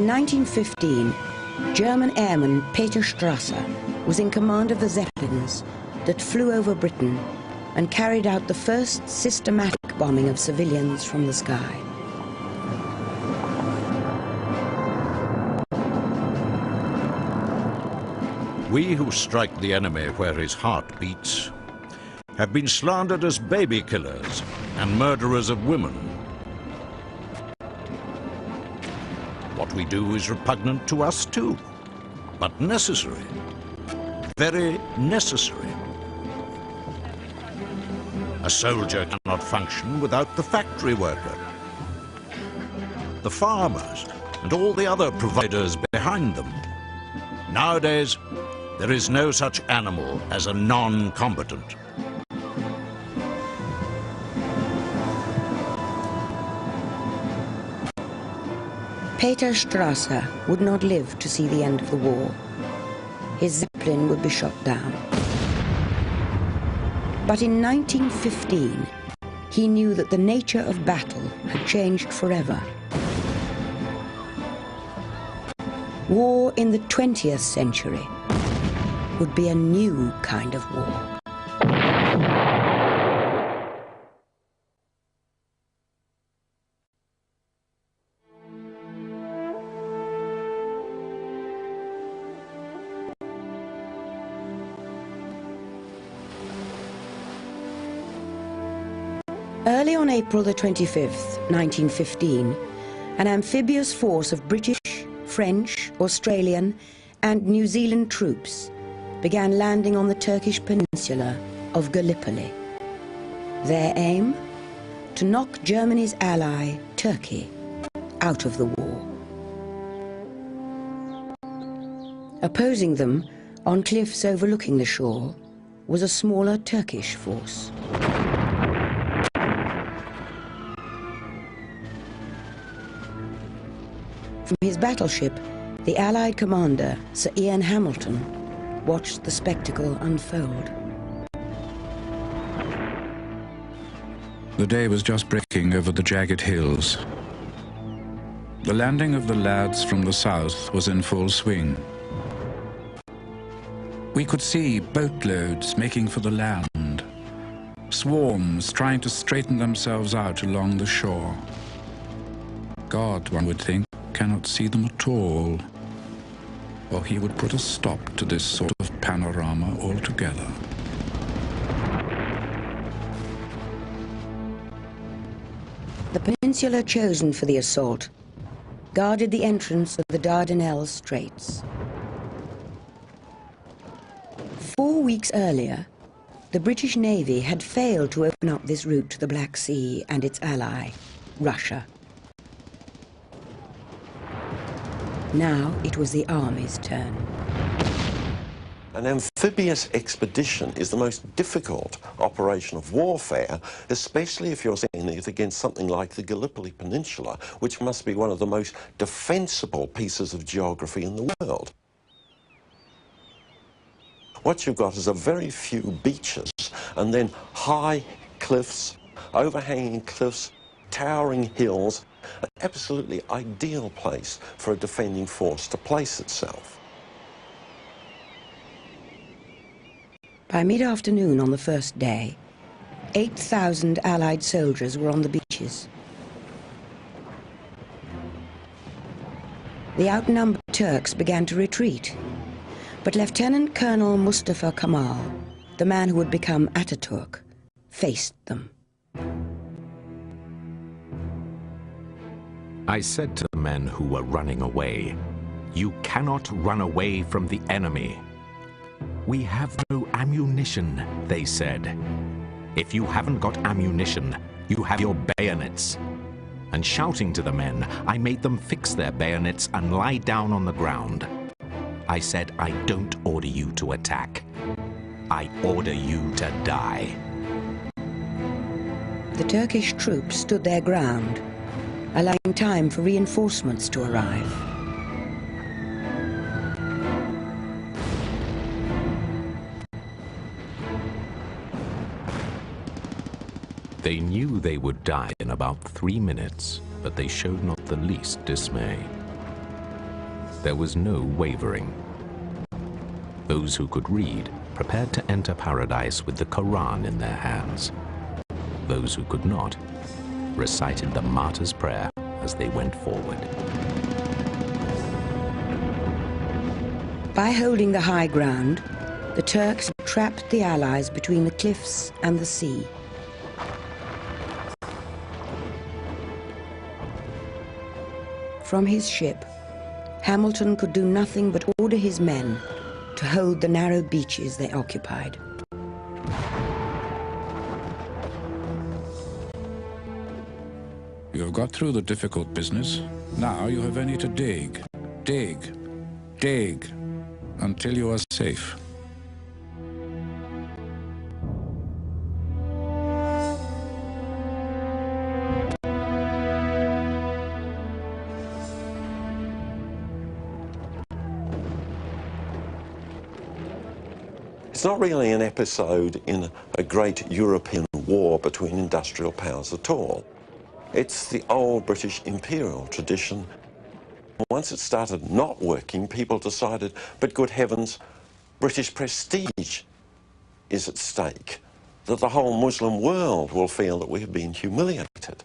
In 1915, German airman Peter Strasser was in command of the Zeppelins that flew over Britain and carried out the first systematic bombing of civilians from the sky. We who strike the enemy where his heart beats have been slandered as baby killers and murderers of women. What we do is repugnant to us too, but necessary, very necessary. A soldier cannot function without the factory worker, the farmers, and all the other providers behind them. Nowadays, there is no such animal as a non-combatant. Peter Strasser would not live to see the end of the war. His Zeppelin would be shot down. But in 1915, he knew that the nature of battle had changed forever. War in the 20th century would be a new kind of war. Early on April the 25th, 1915, an amphibious force of British, French, Australian and New Zealand troops began landing on the Turkish peninsula of Gallipoli. Their aim? To knock Germany's ally, Turkey, out of the war. Opposing them, on cliffs overlooking the shore, was a smaller Turkish force. From his battleship, the Allied commander, Sir Ian Hamilton, watched the spectacle unfold. The day was just breaking over the jagged hills. The landing of the lads from the south was in full swing. We could see boatloads making for the land, swarms trying to straighten themselves out along the shore. God, one would think, cannot see them at all, or he would put a stop to this sort of panorama altogether. The peninsula chosen for the assault guarded the entrance of the Dardanelles Straits. 4 weeks earlier, the British Navy had failed to open up this route to the Black Sea and its ally, Russia. Now it was the Army's turn. An amphibious expedition is the most difficult operation of warfare, especially if you're sending it against something like the Gallipoli Peninsula, which must be one of the most defensible pieces of geography in the world. What you've got is a very few beaches and then high cliffs, overhanging cliffs, towering hills, an absolutely ideal place for a defending force to place itself. By mid-afternoon on the first day, 8,000 Allied soldiers were on the beaches. The outnumbered Turks began to retreat, but Lieutenant Colonel Mustafa Kemal, the man who would become Ataturk, faced them. I said to the men who were running away, "You cannot run away from the enemy." "We have no ammunition," they said. "If you haven't got ammunition, you have your bayonets." And shouting to the men, I made them fix their bayonets and lie down on the ground. I said, "I don't order you to attack. I order you to die." The Turkish troops stood their ground, allowing time for reinforcements to arrive. They knew they would die in about 3 minutes, but they showed not the least dismay. there was no wavering. Those who could read prepared to enter paradise with the Quran in their hands. Those who could not recited the martyr's prayer as they went forward. By holding the high ground, the Turks trapped the Allies between the cliffs and the sea. From his ship, Hamilton could do nothing but order his men to hold the narrow beaches they occupied. You have got through the difficult business. Now you have only to dig, dig, dig, until you are safe. It's not really an episode in a great European war between industrial powers at all. It's the old British imperial tradition. Once it started not working, people decided, but good heavens, British prestige is at stake, that the whole Muslim world will feel that we have been humiliated.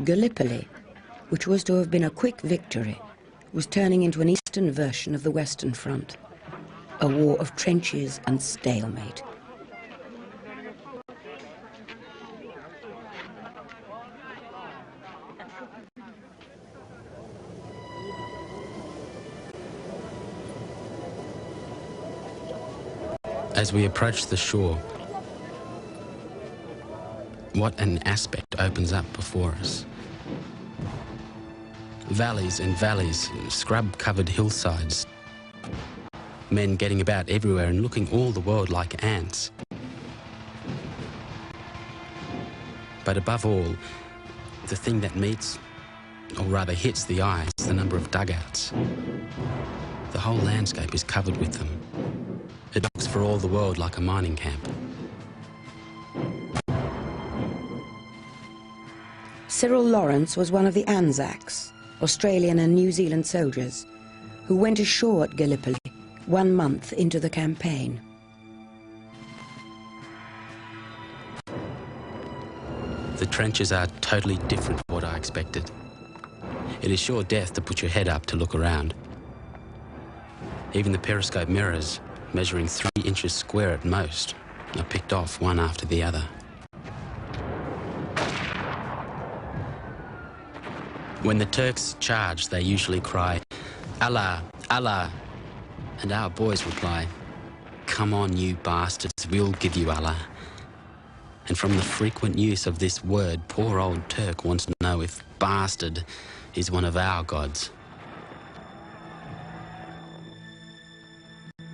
Gallipoli, which was to have been a quick victory, was turning into an eastern version of the Western Front, a war of trenches and stalemate. As we approach the shore, what an aspect opens up before us. Valleys and valleys, scrub-covered hillsides, men getting about everywhere and looking all the world like ants. But above all, the thing that meets, or rather hits the eye, is the number of dugouts. The whole landscape is covered with them. It looks for all the world like a mining camp. Cyril Lawrence was one of the Anzacs, Australian and New Zealand soldiers, who went ashore at Gallipoli 1 month into the campaign. The trenches are totally different from what I expected. It is sure death to put your head up to look around. Even the periscope mirrors, measuring 3 inches square at most, are picked off one after the other. When the Turks charge, they usually cry, "Allah, Allah," and our boys reply, "Come on, you bastards, we'll give you Allah." And from the frequent use of this word, poor old Turk wants to know if bastard is one of our gods.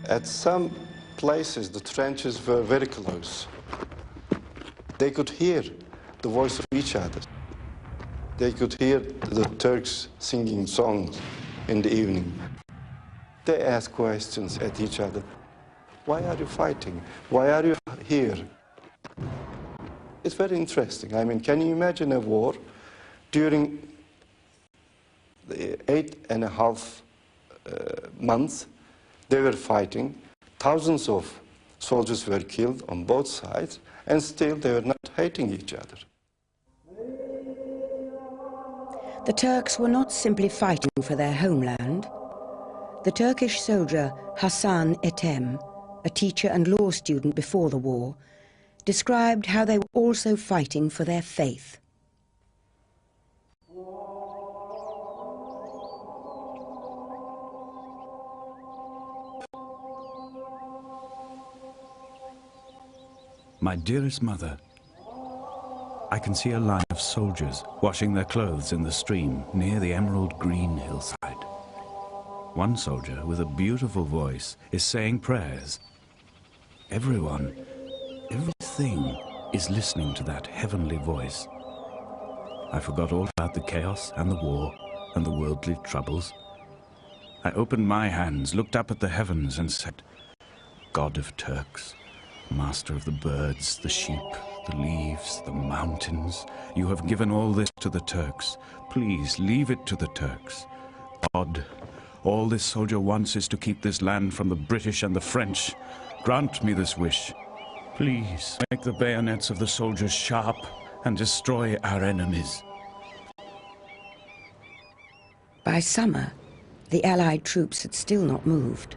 At some places, the trenches were very close. They could hear the voice of each other. They could hear the Turks singing songs in the evening. They asked questions at each other. Why are you fighting? Why are you here? It's very interesting. I mean, can you imagine a war during the 8.5 months they were fighting? Thousands of soldiers were killed on both sides, and still they were not hating each other. The Turks were not simply fighting for their homeland. The Turkish soldier Hasan Ethem, a teacher and law student before the war, described how they were also fighting for their faith. My dearest mother, I can see a line of soldiers washing their clothes in the stream near the emerald green hillside. One soldier with a beautiful voice is saying prayers. Everyone, everything is listening to that heavenly voice. I forgot all about the chaos and the war and the worldly troubles. I opened my hands, looked up at the heavens and said, God of Turks, master of the birds, the sheep, the leaves, the mountains. You have given all this to the Turks. Please, leave it to the Turks. God, all this soldier wants is to keep this land from the British and the French. Grant me this wish. Please, make the bayonets of the soldiers sharp and destroy our enemies. By summer, the Allied troops had still not moved.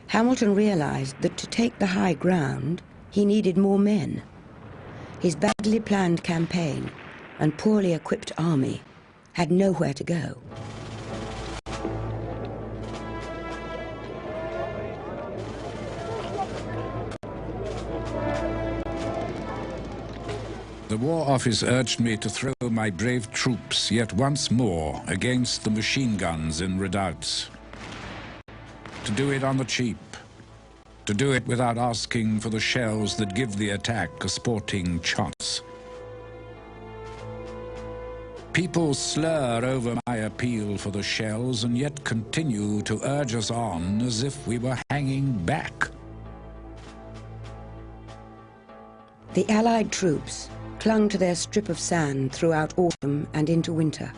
Hamilton realized that to take the high ground, he needed more men. His badly planned campaign and poorly equipped army had nowhere to go. The War Office urged me to throw my brave troops yet once more against the machine guns in redoubts. To do it on the cheap. To do it without asking for the shells that give the attack a sporting chance. People slur over my appeal for the shells and yet continue to urge us on as if we were hanging back. The Allied troops clung to their strip of sand throughout autumn and into winter.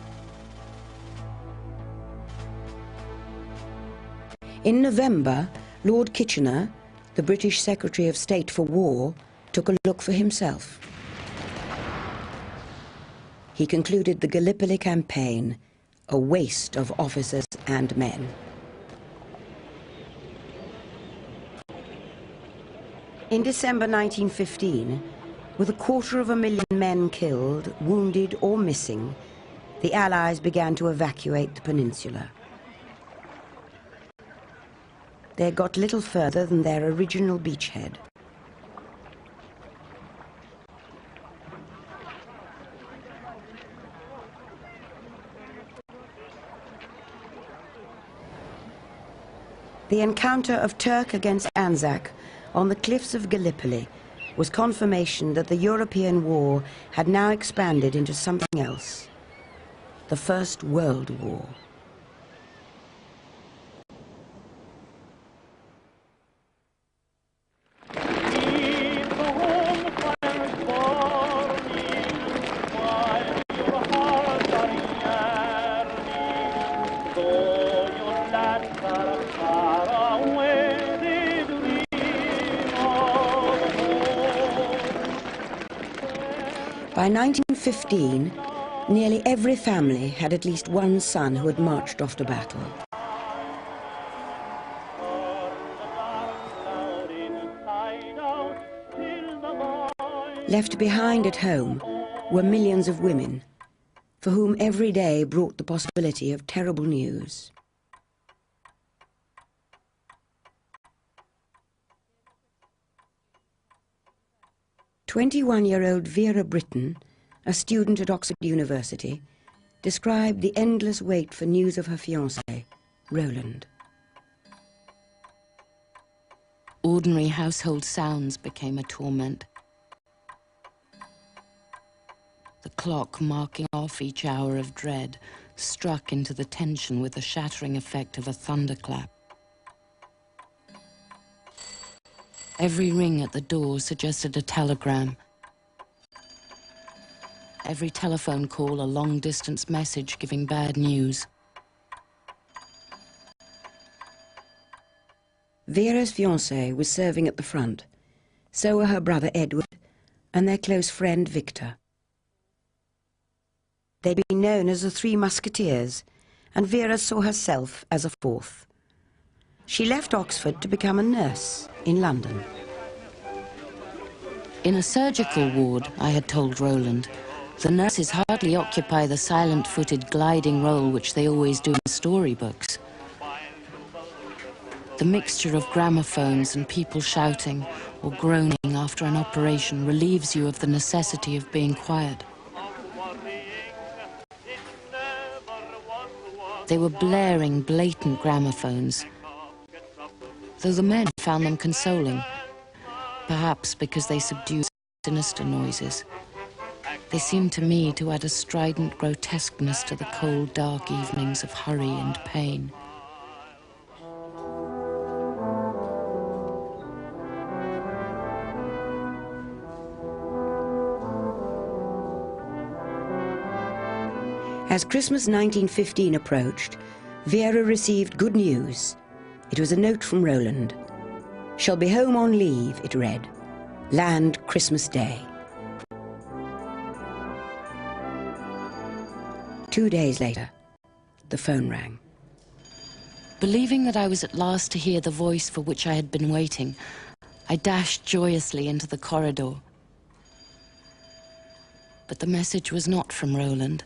In November, Lord Kitchener, the British Secretary of State for War, took a look for himself. He concluded the Gallipoli campaign a waste of officers and men. In December 1915, with 250,000 men killed, wounded or missing, the Allies began to evacuate the peninsula. They got little further than their original beachhead. The encounter of Turk against Anzac on the cliffs of Gallipoli was confirmation that the European war had now expanded into something else, the First World War. By 1915, nearly every family had at least one son who had marched off to battle. Left behind at home were millions of women, for whom every day brought the possibility of terrible news. "21-year-old Vera Britton, a student at Oxford University, described the endless wait for news of her fiancé, Roland. Ordinary household sounds became a torment. The clock marking off each hour of dread struck into the tension with the shattering effect of a thunderclap. Every ring at the door suggested a telegram. Every telephone call a long-distance message giving bad news. Vera's fiancé was serving at the front. So were her brother Edward and their close friend Victor. They'd been known as the Three Musketeers, and Vera saw herself as a fourth. She left Oxford to become a nurse in London. In a surgical ward, I had told Roland, the nurses hardly occupy the silent-footed gliding role which they always do in storybooks. The mixture of gramophones and people shouting or groaning after an operation relieves you of the necessity of being quiet. They were blaring, blatant gramophones, though the men found them consoling, perhaps because they subdued sinister noises. They seemed to me to add a strident grotesqueness to the cold, dark evenings of hurry and pain. As Christmas 1915 approached, Vera received good news. It was a note from Roland. "Shall be home on leave," it read. "Land Christmas Day." 2 days later, the phone rang. Believing that I was at last to hear the voice for which I had been waiting, I dashed joyously into the corridor. But the message was not from Roland.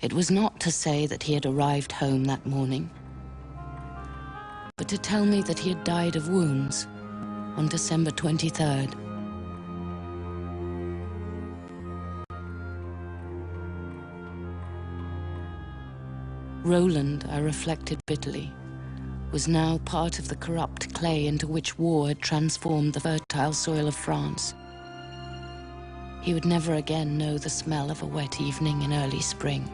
It was not to say that he had arrived home that morning, but to tell me that he had died of wounds on December 23rd. Roland, I reflected bitterly, was now part of the corrupt clay into which war had transformed the fertile soil of France. He would never again know the smell of a wet evening in early spring.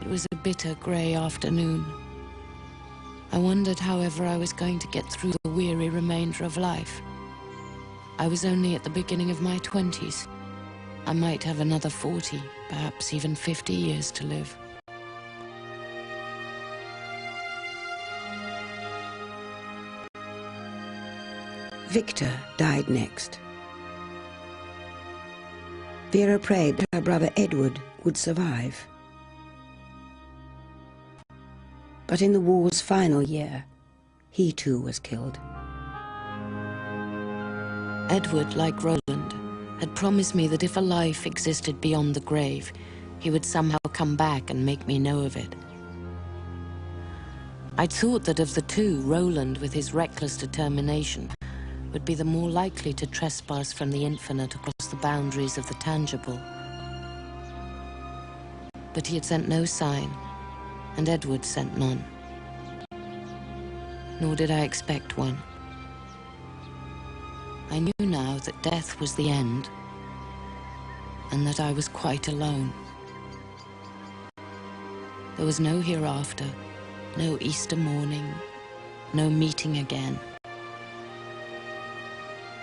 It was a bitter, grey afternoon. I wondered, however, I was going to get through the weary remainder of life. I was only at the beginning of my 20s. I might have another 40, perhaps even 50 years to live. Victor died next. Vera prayed that her brother Edward would survive. But in the war's final year, he too was killed. Edward, like Roland, had promised me that if a life existed beyond the grave, he would somehow come back and make me know of it. I'd thought that of the two, Roland, with his reckless determination, would be the more likely to trespass from the infinite across the boundaries of the tangible. But he had sent no sign, and Edward sent none. Nor did I expect one. I knew now that death was the end, and that I was quite alone. There was no hereafter, no Easter morning, no meeting again.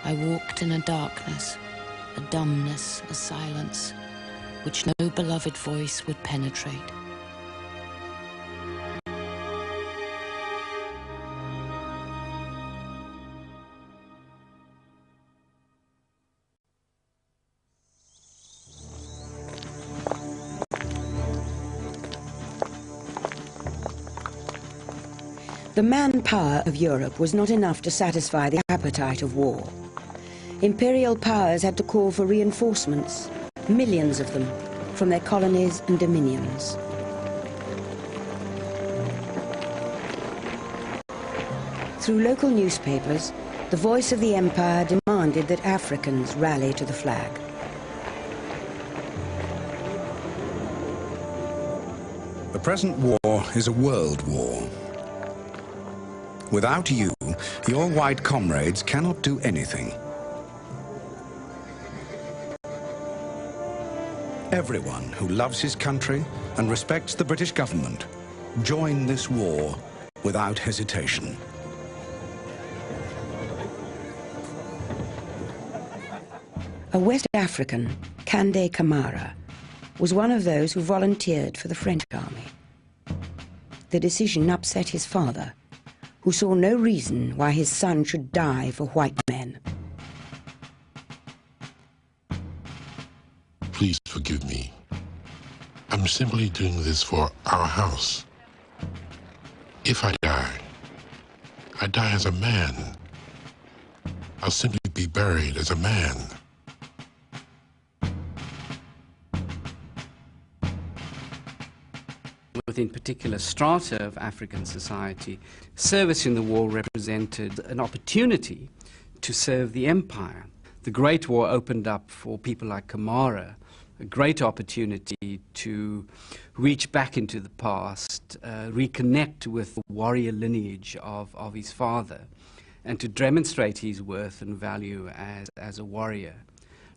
I walked in a darkness, a dumbness, a silence, which no beloved voice would penetrate. The manpower of Europe was not enough to satisfy the appetite of war. Imperial powers had to call for reinforcements, millions of them, from their colonies and dominions. Through local newspapers, the voice of the empire demanded that Africans rally to the flag. The present war is a world war. Without you, your white comrades cannot do anything. Everyone who loves his country and respects the British government, join this war without hesitation. A West African, Kande Kamara, was one of those who volunteered for the French army. The decision upset his father, who saw no reason why his son should die for white men. Please forgive me. I'm simply doing this for our house. If I die as a man. I'll simply be buried as a man. Within particular strata of African society, service in the war represented an opportunity to serve the empire. The Great War opened up for people like Kamara a great opportunity to reach back into the past, reconnect with the warrior lineage of his father, and to demonstrate his worth and value as a warrior,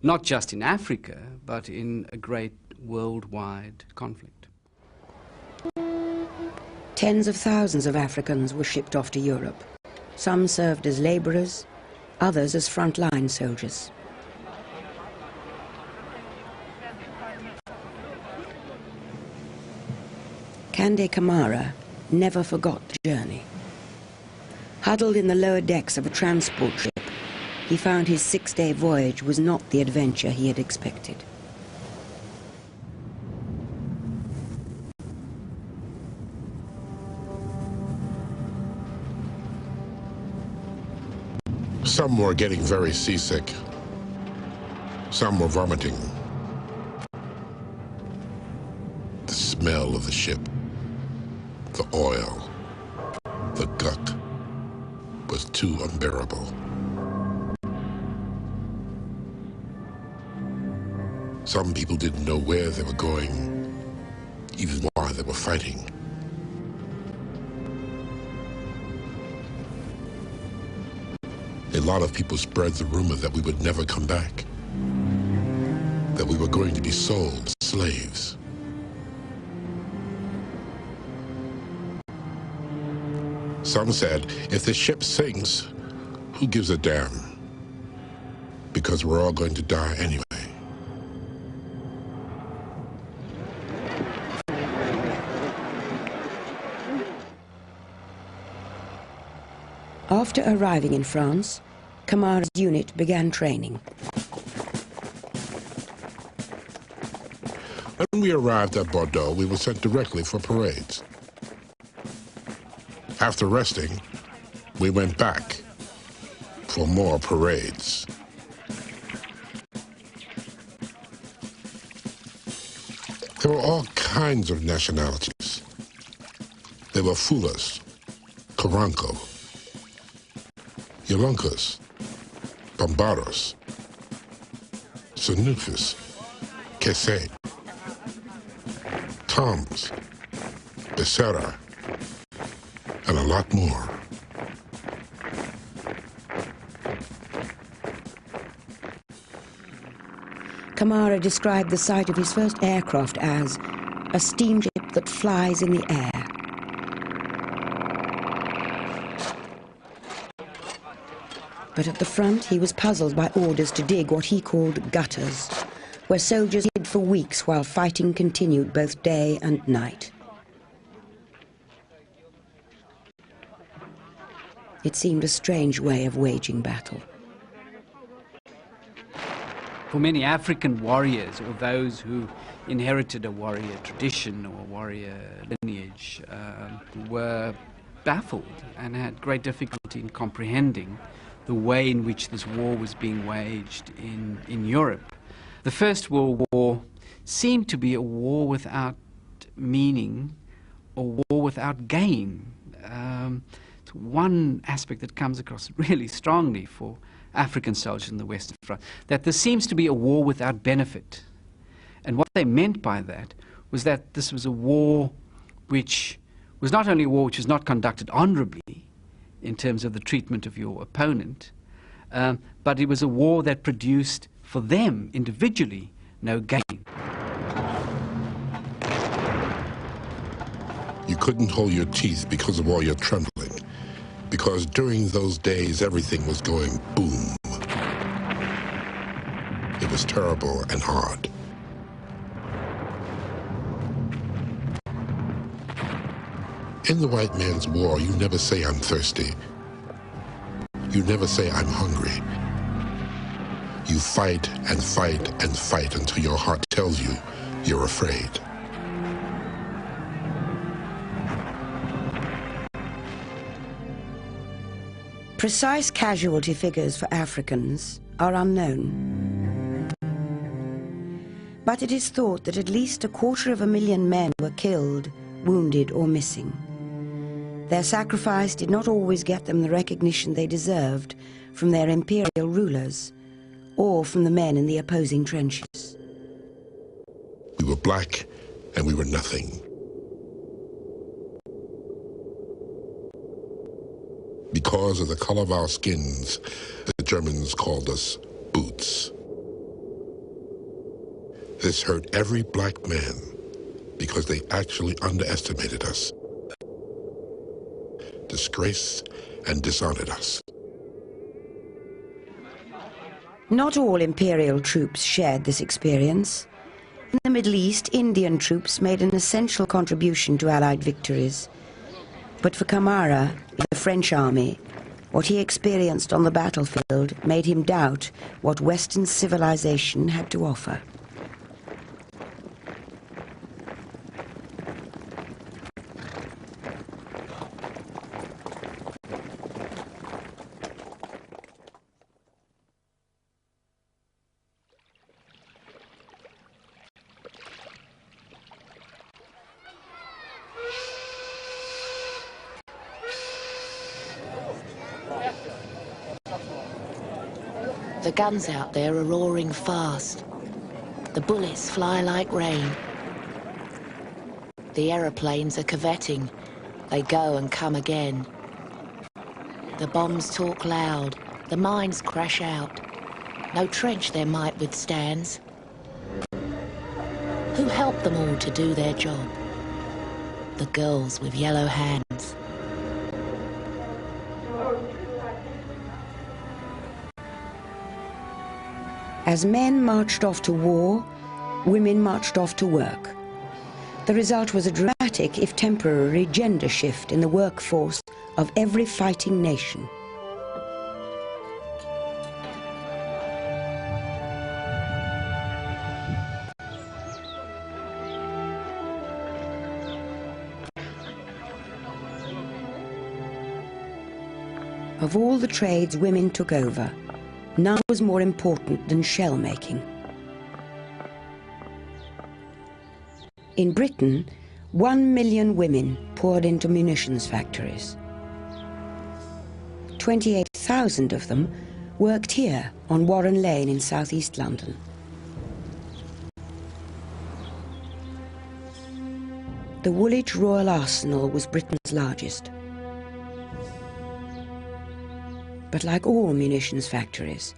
not just in Africa, but in a great worldwide conflict. Tens of thousands of Africans were shipped off to Europe. Some served as laborers, others as frontline soldiers. 'Twas a Kande Camara never forgot the journey. Huddled in the lower decks of a transport ship, he found his 6-day voyage was not the adventure he had expected. Some were getting very seasick. Some were vomiting. The smell of the ship, the oil, the gut was too unbearable. Some people didn't know where they were going, even why they were fighting. A lot of people spread the rumor that we would never come back, that we were going to be sold slaves. Some said, if the ship sinks, who gives a damn? Because we're all going to die anyway. After arriving in France, Camara's unit began training. When we arrived at Bordeaux, we were sent directly for parades. After resting, we went back for more parades. There were all kinds of nationalities. There were Fulas, Karanko, Yolunkas, Bambaros, Sanufis, Kese, Toms, Becerra, and a lot more. Camara described the sight of his first aircraft as a steamship that flies in the air. But at the front, he was puzzled by orders to dig what he called gutters, where soldiers hid for weeks while fighting continued both day and night. It seemed a strange way of waging battle. For many African warriors, or those who inherited a warrior tradition or warrior lineage, were baffled and had great difficulty in comprehending the way in which this war was being waged in Europe. The First World War seemed to be a war without meaning, a war without gain. It's one aspect that comes across really strongly for African soldiers in the Western Front, that there seems to be a war without benefit. And what they meant by that was that this was a war which was not only a war which was not conducted honorably in terms of the treatment of your opponent, but it was a war that produced for them individually no gain. You couldn't hold your teeth because of all your trembling, because during those days everything was going boom. It was terrible and hard. In the white man's war, you never say I'm thirsty. You never say I'm hungry. You fight and fight and fight until your heart tells you you're afraid. Precise casualty figures for Africans are unknown. But it is thought that at least 250,000 men were killed, wounded or missing. Their sacrifice did not always get them the recognition they deserved from their imperial rulers or from the men in the opposing trenches. We were black and we were nothing. Because of the color of our skins, the Germans called us boots. This hurt every black man because they actually underestimated us, disgraced and dishonored us. Not all imperial troops shared this experience. In the Middle East, Indian troops made an essential contribution to Allied victories. But for Camara, the French army, what he experienced on the battlefield made him doubt what Western civilization had to offer. The guns out there are roaring fast. The bullets fly like rain. The aeroplanes are curvetting. They go and come again. The bombs talk loud. The mines crash out. No trench their might withstands. Who helped them all to do their job? The girls with yellow hands. As men marched off to war, women marched off to work. The result was a dramatic, if temporary, gender shift in the workforce of every fighting nation. Of all the trades women took over, none was more important than shell making. In Britain, 1 million women poured into munitions factories. 28,000 of them worked here on Warren Lane in southeast London. The Woolwich Royal Arsenal was Britain's largest. But like all munitions factories,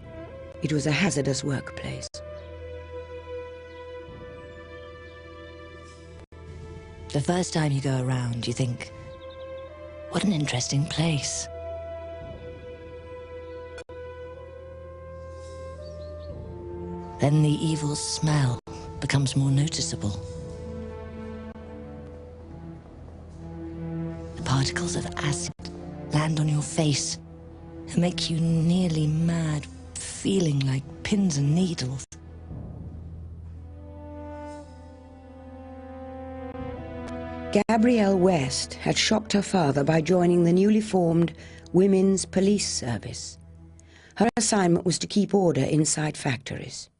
it was a hazardous workplace. The first time you go around, you think, what an interesting place. Then the evil smell becomes more noticeable. The particles of acid land on your face and make you nearly mad, feeling like pins and needles. Gabrielle West had shocked her father by joining the newly formed Women's Police Service. Her assignment was to keep order inside factories.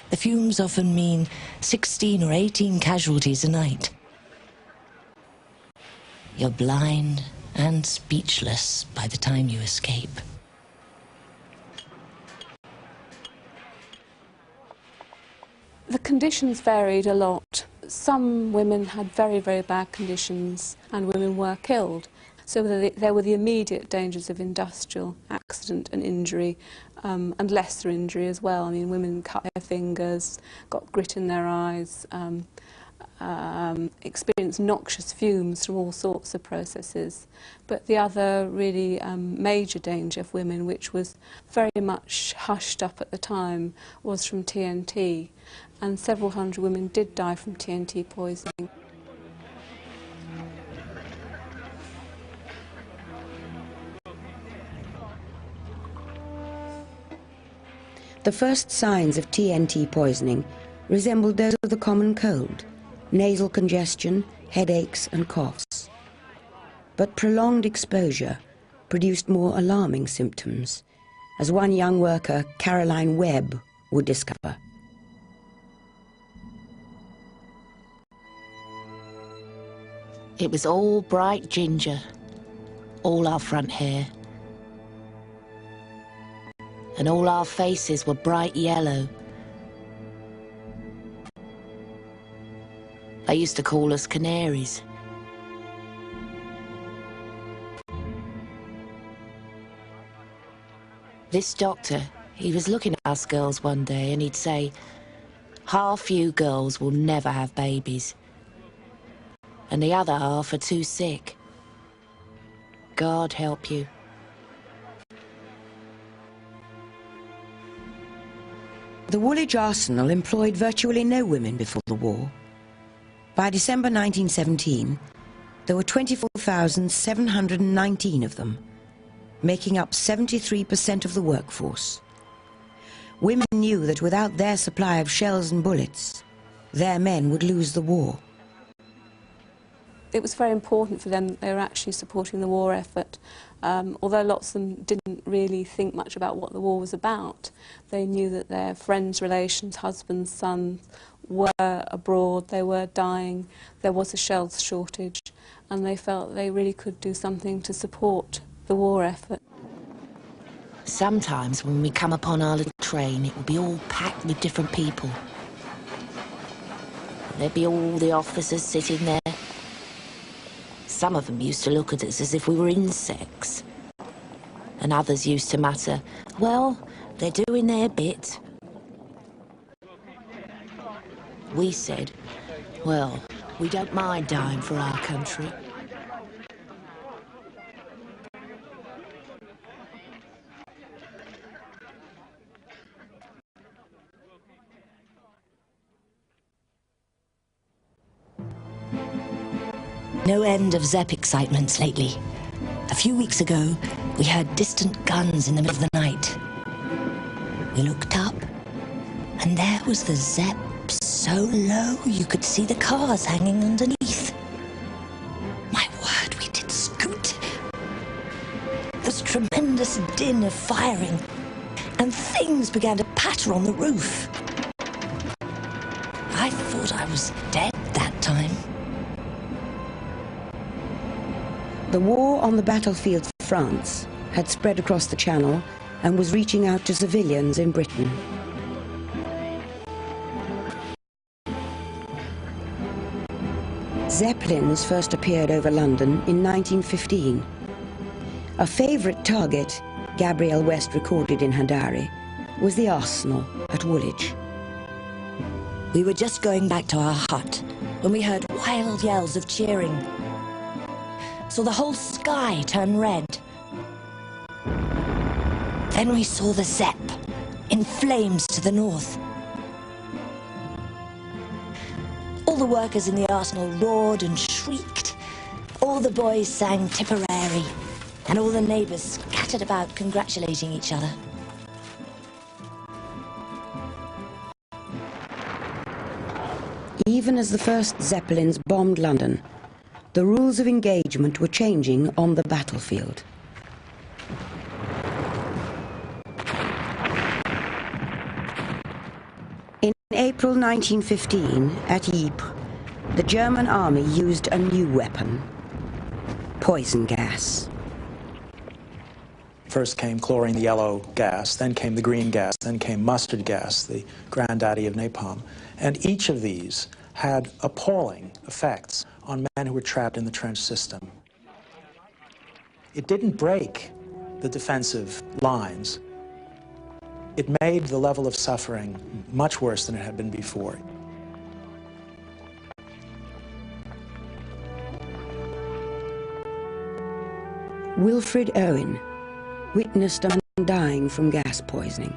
The fumes often mean 16 or 18 casualties a night. You're blind and speechless by the time you escape. The conditions varied a lot. Some women had very, very bad conditions and women were killed. So there were the immediate dangers of industrial accident and injury, and lesser injury as well. I mean, women cut their fingers, got grit in their eyes, experienced noxious fumes from all sorts of processes. But the other really major danger for women, which was very much hushed up at the time, was from TNT. And several hundred women did die from TNT poisoning. The first signs of TNT poisoning resembled those of the common cold: nasal congestion, headaches and coughs. But prolonged exposure produced more alarming symptoms, as one young worker, Caroline Webb, would discover. It was all bright ginger, all our front hair. And all our faces were bright yellow. They used to call us canaries. This doctor, he was looking at us girls one day and he'd say, half you girls will never have babies, and the other half are too sick. God help you. The Woolwich Arsenal employed virtually no women before the war. By December 1917, there were 24,719 of them, making up 73% of the workforce. Women knew that without their supply of shells and bullets, their men would lose the war. It was very important for them that they were actually supporting the war effort. Although lots of them didn't really think much about what the war was about, they knew that their friends, relations, husbands, sons were abroad, they were dying, there was a shells shortage, and they felt they really could do something to support the war effort. Sometimes when we come upon our little train, it would be all packed with different people. There'd be all the officers sitting there. Some of them used to look at us as if we were insects. And others used to mutter, well, they're doing their bit. We said, well, we don't mind dying for our country. No end of Zepp excitements lately. A few weeks ago, we heard distant guns in the middle of the night. We looked up, and there was the Zepp so low you could see the cars hanging underneath. My word, we did scoot. This tremendous din of firing, and things began to patter on the roof. I thought I was dead that time. The war on the battlefield for France had spread across the Channel and was reaching out to civilians in Britain. Zeppelins first appeared over London in 1915. A favourite target, Gabrielle West recorded in her diary, was the Arsenal at Woolwich. We were just going back to our hut when we heard wild yells of cheering. Saw the whole sky turn red. Then we saw the Zepp in flames to the north. All the workers in the arsenal roared and shrieked. All the boys sang Tipperary, and all the neighbours scattered about congratulating each other. Even as the first Zeppelins bombed London, the rules of engagement were changing on the battlefield. In April 1915, at Ypres, the German army used a new weapon: poison gas. First came chlorine yellow gas, then came the green gas, then came mustard gas, the granddaddy of napalm. And each of these had appalling effects on men who were trapped in the trench system. It didn't break the defensive lines. It made the level of suffering much worse than it had been before. Wilfred Owen witnessed a man dying from gas poisoning.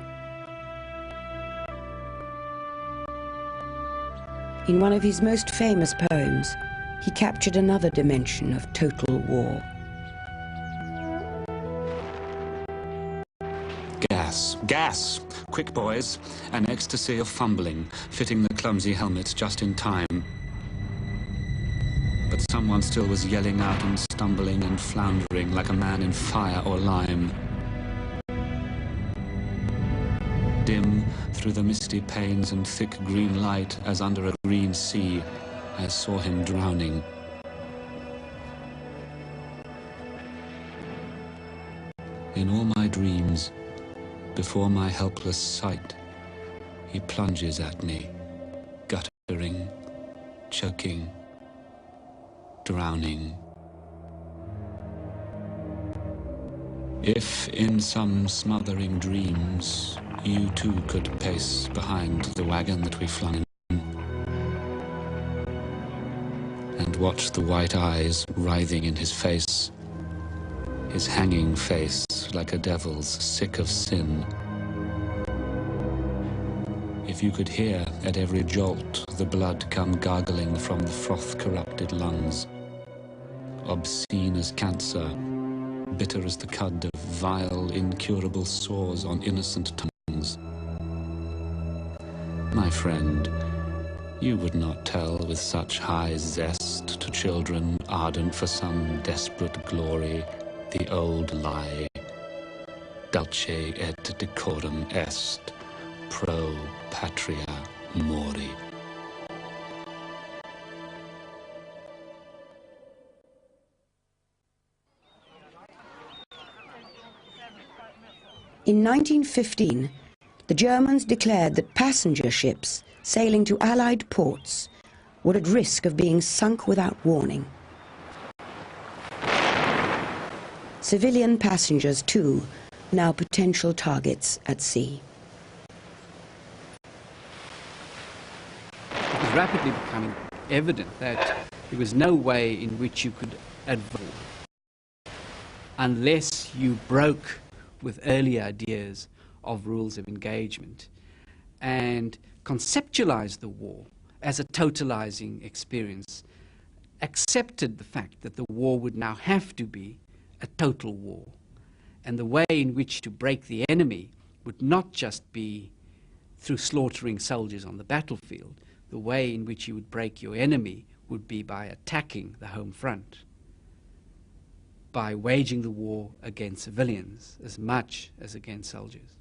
In one of his most famous poems, he captured another dimension of total war. Gas. Gas! Quick, boys. An ecstasy of fumbling, fitting the clumsy helmet just in time. But someone still was yelling out and stumbling and floundering like a man in fire or lime. Dim through the misty panes and thick green light as under a green sea, I saw him drowning. In all my dreams, before my helpless sight, he plunges at me, guttering, choking, drowning. If in some smothering dreams you too could pace behind the wagon that we flung in and watch the white eyes writhing in his face, his hanging face like a devil's sick of sin, if you could hear at every jolt the blood come gargling from the froth-corrupted lungs. Obscene as cancer, bitter as the cud of vile, incurable sores on innocent tongues. My friend, you would not tell with such high zest to children ardent for some desperate glory the old lie, dulce et decorum est, pro patria mori. In 1915, the Germans declared that passenger ships sailing to Allied ports were at risk of being sunk without warning. Civilian passengers, too, now potential targets at sea. It was rapidly becoming evident that there was no way in which you could advance unless you broke with early ideas of rules of engagement and conceptualized the war as a totalizing experience, accepted the fact that the war would now have to be a total war, and the way in which to break the enemy would not just be through slaughtering soldiers on the battlefield. The way in which you would break your enemy would be by attacking the home front, by waging the war against civilians as much as against soldiers.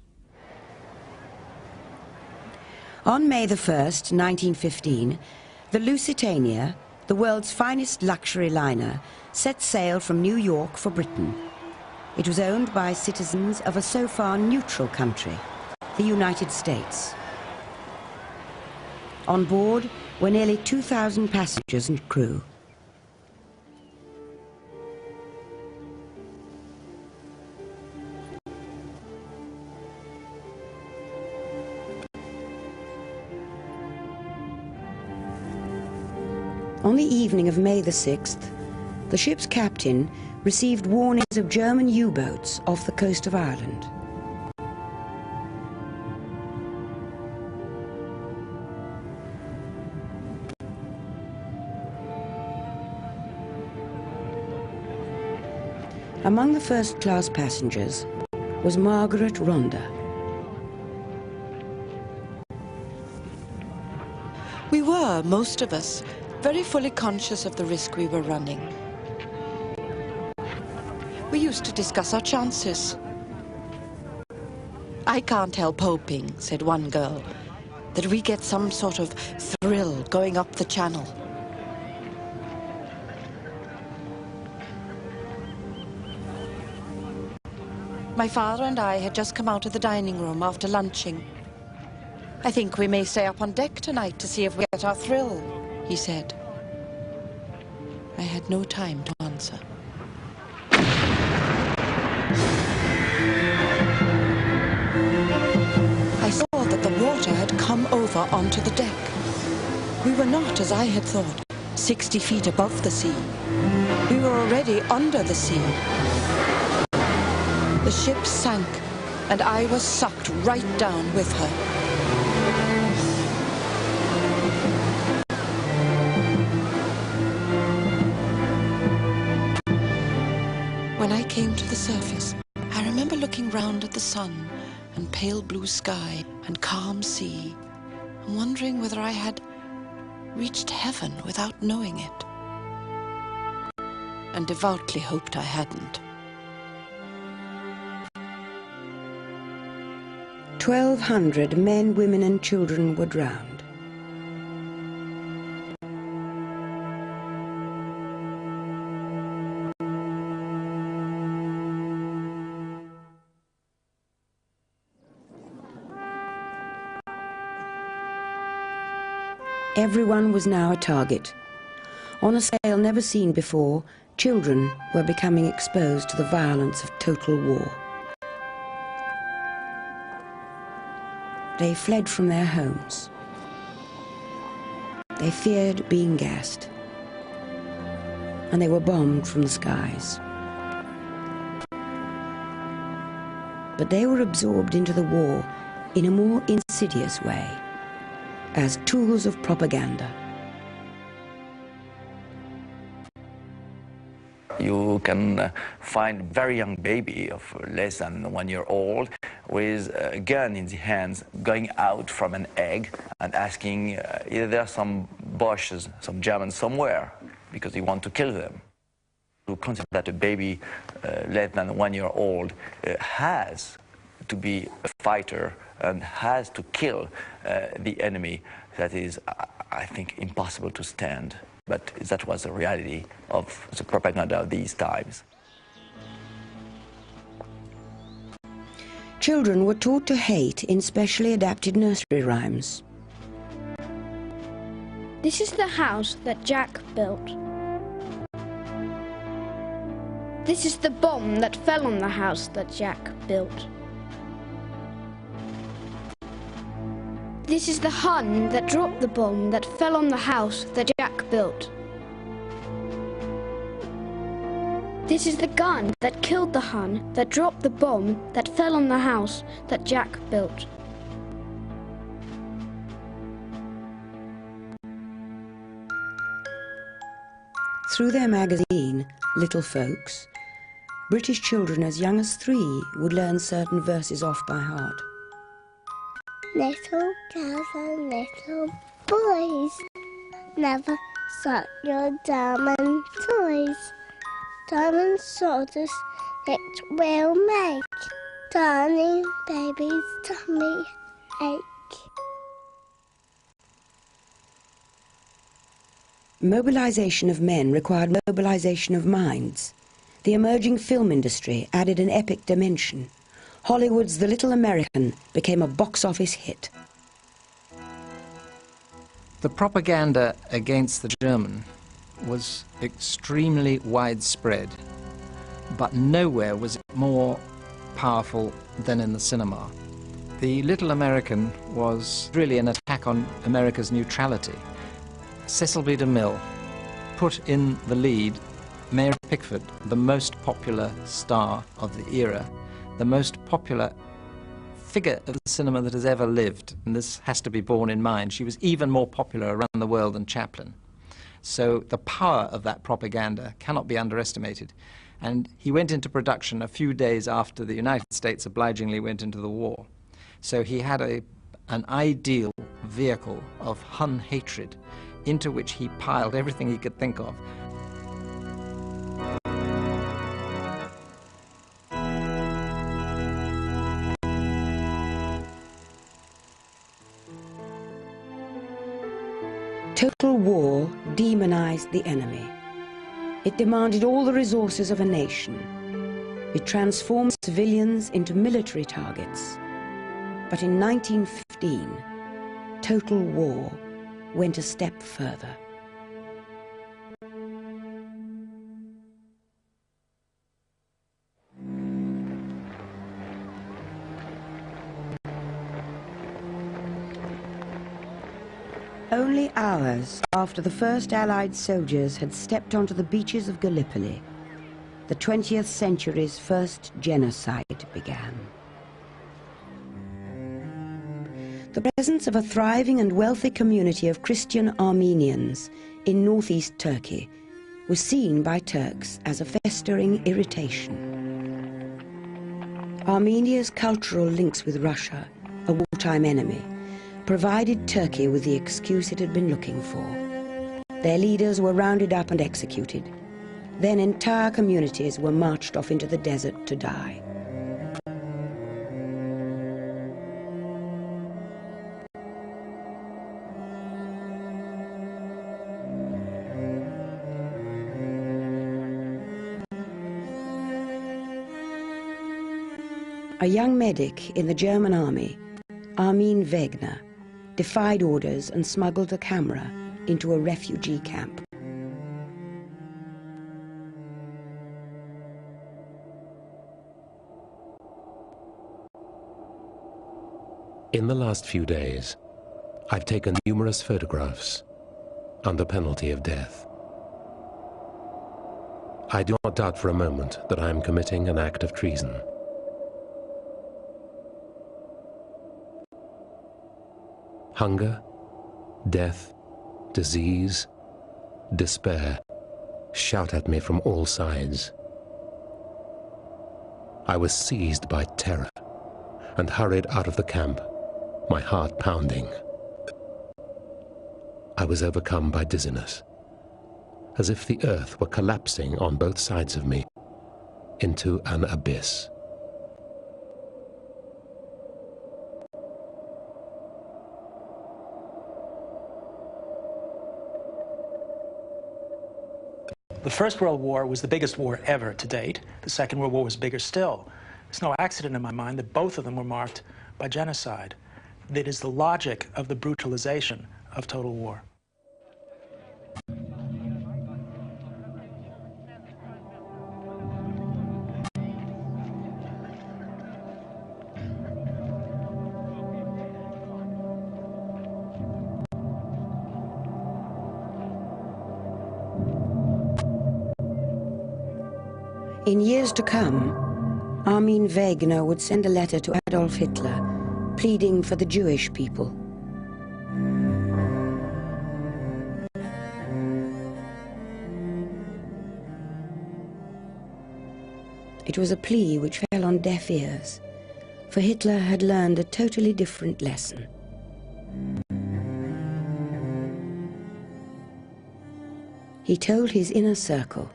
On May the 1st, 1915, the Lusitania, the world's finest luxury liner, set sail from New York for Britain. It was owned by citizens of a so far neutral country, the United States. On board were nearly 2,000 passengers and crew. On the evening of May the 6th, the ship's captain received warnings of German U-boats off the coast of Ireland. Among the first-class passengers was Margaret Ronda. We were, most of us, very fully conscious of the risk we were running. We used to discuss our chances. "I can't help hoping," said one girl, "that we get some sort of thrill going up the channel." My father and I had just come out of the dining room after lunching. "I think we may stay up on deck tonight to see if we get our thrill," he said. I had no time to answer. I saw that the water had come over onto the deck. We were not, as I had thought, 60 feet above the sea. We were already under the sea. The ship sank, and I was sucked right down with her. When I came to the surface, I remember looking round at the sun and pale blue sky and calm sea, and wondering whether I had reached heaven without knowing it, and devoutly hoped I hadn't. 1,200 men, women and children were drowned. Everyone was now a target. On a scale never seen before, children were becoming exposed to the violence of total war. They fled from their homes. They feared being gassed. And they were bombed from the skies. But they were absorbed into the war in a more insidious way, as tools of propaganda. You can find a very young baby of less than 1 year old with a gun in the hands going out from an egg and asking is there some Boches, some Germans somewhere, because he want to kill them. To consider that a baby less than 1 year old has to be a fighter and has to kill the enemy, that is, I think, impossible to stand. But that was the reality of the propaganda of these times. Children were taught to hate in specially adapted nursery rhymes. This is the house that Jack built. This is the bomb that fell on the house that Jack built. This is the Hun that dropped the bomb that fell on the house that Jack built. This is the gun that killed the Hun that dropped the bomb that fell on the house that Jack built. Through their magazine, Little Folks, British children as young as 3 would learn certain verses off by heart. Little girls and little boys, never suck your diamond toys. Diamond soldiers it will make darling baby's tummy ache. Mobilization of men required mobilization of minds. The emerging film industry added an epic dimension. Hollywood's The Little American became a box office hit. The propaganda against the German was extremely widespread, but nowhere was it more powerful than in the cinema. The Little American was really an attack on America's neutrality. Cecil B. DeMille put in the lead Mayor Pickford, the most popular star of the era, the most popular figure of the cinema that has ever lived, and this has to be borne in mind. She was even more popular around the world than Chaplin. So the power of that propaganda cannot be underestimated. And he went into production a few days after the United States obligingly went into the war. So he had an ideal vehicle of Hun hatred into which he piled everything he could think of. Total war demonized the enemy. It demanded all the resources of a nation. It transformed civilians into military targets. But in 1915, total war went a step further. Only hours after the first Allied soldiers had stepped onto the beaches of Gallipoli, the 20th century's first genocide began. The presence of a thriving and wealthy community of Christian Armenians in northeast Turkey was seen by Turks as a festering irritation. Armenia's cultural links with Russia, a wartime enemy, provided Turkey with the excuse it had been looking for. Their leaders were rounded up and executed. Then entire communities were marched off into the desert to die. A young medic in the German army, Armin Wegener, defied orders and smuggled a camera into a refugee camp. In the last few days, I've taken numerous photographs under penalty of death. I do not doubt for a moment that I am committing an act of treason. Hunger, Death, disease, despair shout at me from all sides. I was seized by terror and hurried out of the camp, my heart pounding. I was overcome by dizziness, as if the earth were collapsing on both sides of me into an abyss. The First World War was the biggest war ever to date. The Second World War was bigger still. It's no accident in my mind that both of them were marked by genocide. It is the logic of the brutalization of total war. In years to come, Armin Wegener would send a letter to Adolf Hitler, pleading for the Jewish people. It was a plea which fell on deaf ears, for Hitler had learned a totally different lesson. He told his inner circle,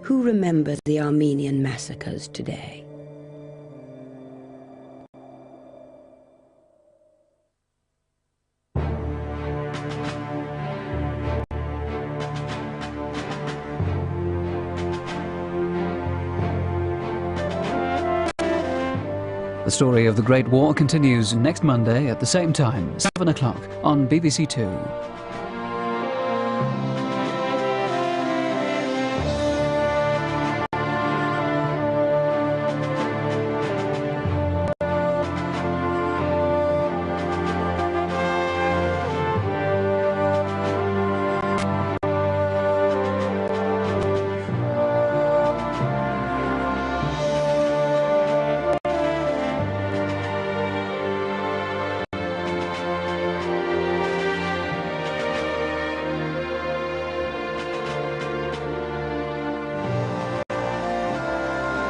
who remembers the Armenian massacres today? The story of the Great War continues next Monday at the same time, 7 o'clock on BBC Two.